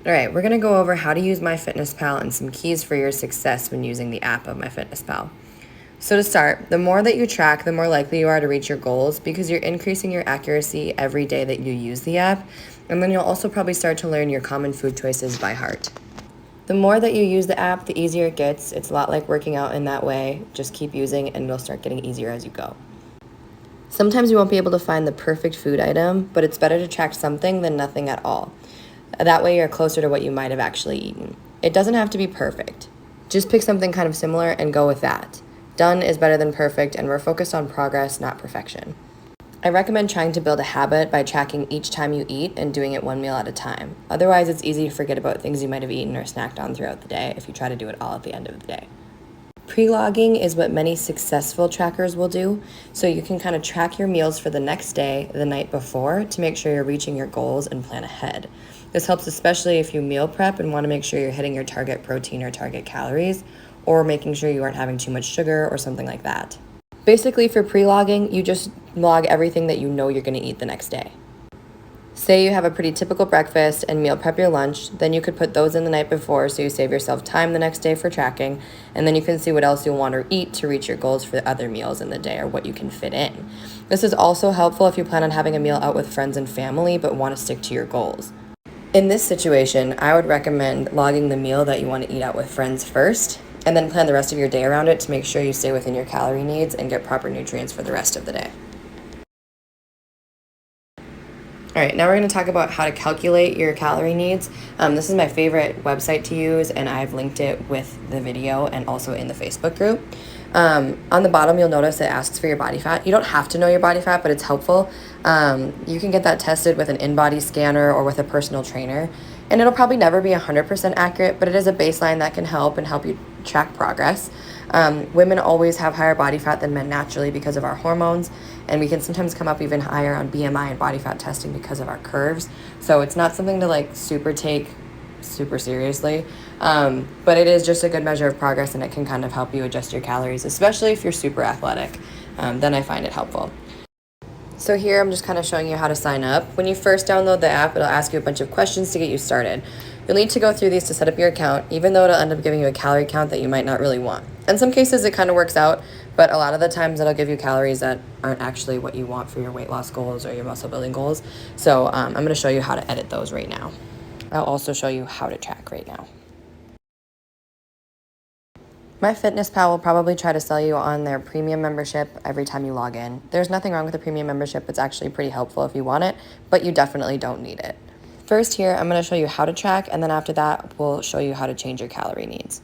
All right, we're gonna go over how to use MyFitnessPal and some keys for your success when using the app of MyFitnessPal. So to start, the more that you track, the more likely you are to reach your goals because you're increasing your accuracy every day that you use the app, and then you'll also probably start to learn your common food choices by heart. The more that you use the app, the easier it gets. It's a lot like working out in that way. Just keep using it and it'll start getting easier as you go. Sometimes you won't be able to find the perfect food item, but it's better to track something than nothing at all. That way you're closer to what you might have actually eaten. It doesn't have to be perfect. Just pick something kind of similar and go with that. Done is better than perfect, and we're focused on progress, not perfection. I recommend trying to build a habit by tracking each time you eat and doing it one meal at a time. Otherwise, it's easy to forget about things you might have eaten or snacked on throughout the day if you try to do it all at the end of the day. Pre-logging is what many successful trackers will do, so you can kind of track your meals for the next day, the night before, to make sure you're reaching your goals and plan ahead. This helps especially if you meal prep and want to make sure you're hitting your target protein or target calories, or making sure you aren't having too much sugar or something like that. Basically, for pre-logging, you just log everything that you know you're going to eat the next day. Say you have a pretty typical breakfast and meal prep your lunch, then you could put those in the night before so you save yourself time the next day for tracking, and then you can see what else you'll want to eat to reach your goals for the other meals in the day or what you can fit in. This is also helpful if you plan on having a meal out with friends and family but want to stick to your goals. In this situation, I would recommend logging the meal that you want to eat out with friends first, and then plan the rest of your day around it to make sure you stay within your calorie needs and get proper nutrients for the rest of the day. All right, now we're going to talk about how to calculate your calorie needs. This is my favorite website to use, and I've linked it with the video and also in the Facebook group. On the bottom, you'll notice it asks for your body fat. You don't have to know your body fat, but it's helpful. You can get that tested with an in-body scanner or with a personal trainer, and it'll probably never be 100% accurate, but it is a baseline that can help you track progress. Women always have higher body fat than men naturally because of our hormones, and we can sometimes come up even higher on BMI and body fat testing because of our curves. So it's not something to take super seriously, but it is just a good measure of progress, and it can kind of help you adjust your calories, especially if you're super athletic. Then I find it helpful. So here I'm just kind of showing you how to sign up. When you first download the app, it'll ask you a bunch of questions to get you started. You'll need to go through these to set up your account, even though it'll end up giving you a calorie count that you might not really want. In some cases, it kind of works out, but a lot of the times it'll give you calories that aren't actually what you want for your weight loss goals or your muscle building goals. So I'm going to show you how to edit those right now. I'll also show you how to track right now. MyFitnessPal will probably try to sell you on their premium membership every time you log in. There's nothing wrong with a premium membership. It's actually pretty helpful if you want it, but you definitely don't need it. First here, I'm going to show you how to track, and then after that, we'll show you how to change your calorie needs.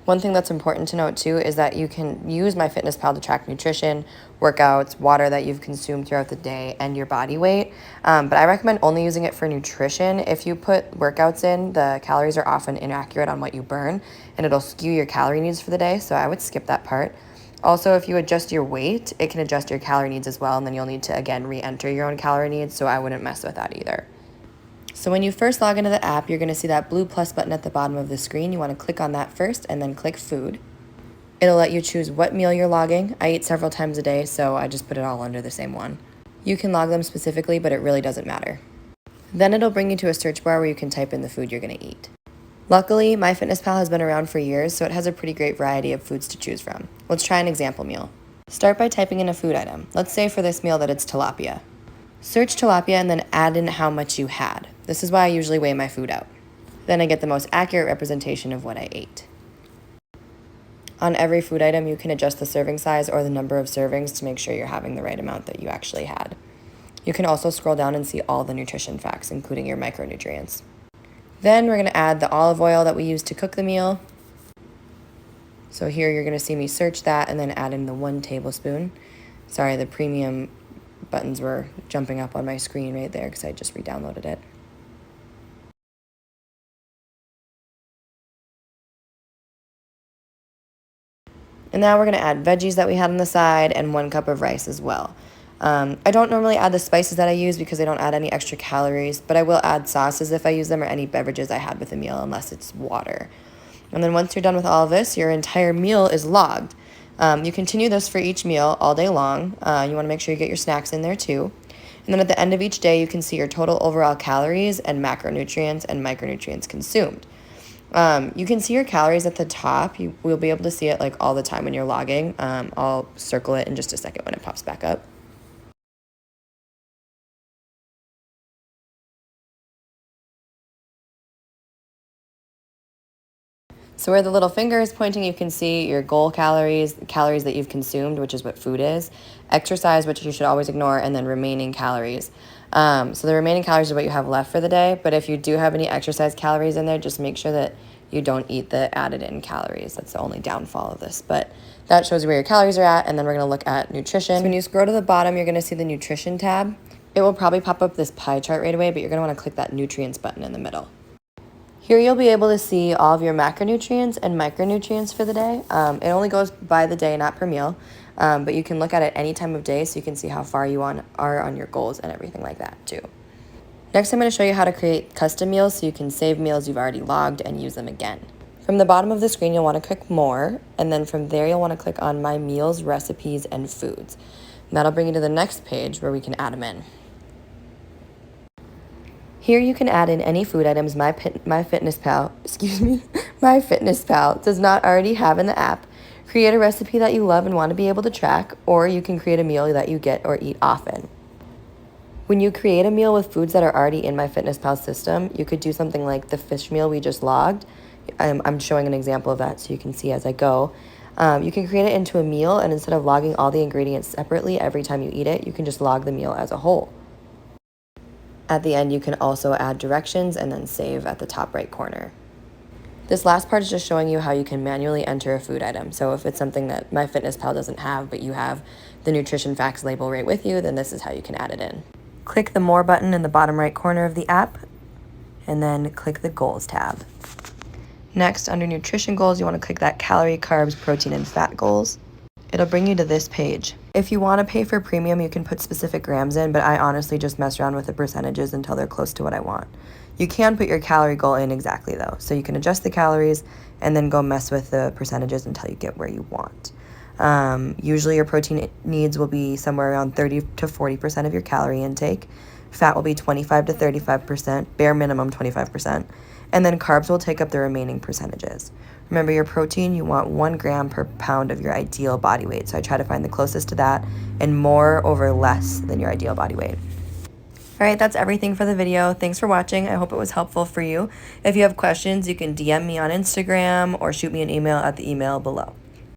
One thing that's important to note too is that you can use MyFitnessPal to track nutrition, workouts, water that you've consumed throughout the day, and your body weight. But I recommend only using it for nutrition. If you put workouts in, the calories are often inaccurate on what you burn, and it'll skew your calorie needs for the day, so I would skip that part. Also, if you adjust your weight, it can adjust your calorie needs as well, and then you'll need to, again, re-enter your own calorie needs, so I wouldn't mess with that either. So when you first log into the app, you're going to see that blue plus button at the bottom of the screen. You want to click on that first and then click food. It'll let you choose what meal you're logging. I eat several times a day, so I just put it all under the same one. You can log them specifically, but it really doesn't matter. Then it'll bring you to a search bar where you can type in the food you're going to eat. Luckily, MyFitnessPal has been around for years, so it has a pretty great variety of foods to choose from. Let's try an example meal. Start by typing in a food item. Let's say for this meal that it's tilapia. Search tilapia and then add in how much you had. This is why I usually weigh my food out. Then I get the most accurate representation of what I ate. On every food item, you can adjust the serving size or the number of servings to make sure you're having the right amount that you actually had. You can also scroll down and see all the nutrition facts, including your micronutrients. Then we're going to add the olive oil that we use to cook the meal. So here you're going to see me search that and then add in the 1 tablespoon. Sorry, the premium buttons were jumping up on my screen right there because I just re-downloaded it. And now we're going to add veggies that we had on the side and 1 cup of rice as well. I don't normally add the spices that I use because they don't add any extra calories, but I will add sauces if I use them or any beverages I had with the meal unless it's water. And then once you're done with all of this, your entire meal is logged. You continue this for each meal all day long. You want to make sure you get your snacks in there too. And then at the end of each day, you can see your total overall calories and macronutrients and micronutrients consumed. You can see your calories at the top. You will be able to see it like all the time when you're logging. I'll circle it in just a second when it pops back up. So where the little finger is pointing, you can see your goal calories, calories that you've consumed, which is what food is, exercise, which you should always ignore, and then remaining calories. So the remaining calories are what you have left for the day, but if you do have any exercise calories in there, just make sure that you don't eat the added in calories. That's the only downfall of this, but that shows you where your calories are at, and then we're gonna look at nutrition. So when you scroll to the bottom, you're gonna see the nutrition tab. It will probably pop up this pie chart right away, but you're gonna wanna click that nutrients button in the middle. Here you'll be able to see all of your macronutrients and micronutrients for the day. It only goes by the day, not per meal, but you can look at it any time of day so you can see how far you are on your goals and everything like that too. Next, I'm going to show you how to create custom meals so you can save meals you've already logged and use them again. From the bottom of the screen, you'll want to click More, and then from there you'll want to click on My Meals, Recipes, and Foods. And that'll bring you to the next page where we can add them in. Here you can add in any food items MyFitnessPal does not already have in the app. Create a recipe that you love and want to be able to track, or you can create a meal that you get or eat often. When you create a meal with foods that are already in MyFitnessPal system, you could do something like the fish meal we just logged. I'm showing an example of that so you can see as I go. You can create it into a meal, and instead of logging all the ingredients separately every time you eat it, you can just log the meal as a whole. At the end, you can also add directions and then save at the top right corner. This last part is just showing you how you can manually enter a food item. So if it's something that MyFitnessPal doesn't have, but you have the nutrition facts label right with you, then this is how you can add it in. Click the More button in the bottom right corner of the app, and then click the Goals tab. Next, under Nutrition Goals, you want to click that Calorie, Carbs, Protein, and Fat Goals. It'll bring you to this page. If you want to pay for premium, you can put specific grams in, but I honestly just mess around with the percentages until they're close to what I want. You can put your calorie goal in exactly though, so you can adjust the calories and then go mess with the percentages until you get where you want. Usually your protein needs will be somewhere around 30 to 40% of your calorie intake. Fat will be 25 to 35%, bare minimum 25%, and then carbs will take up the remaining percentages. Remember, your protein, you want 1 gram per pound of your ideal body weight. So I try to find the closest to that and more over less than your ideal body weight. All right, that's everything for the video. Thanks for watching. I hope it was helpful for you. If you have questions, you can DM me on Instagram or shoot me an email at the email below.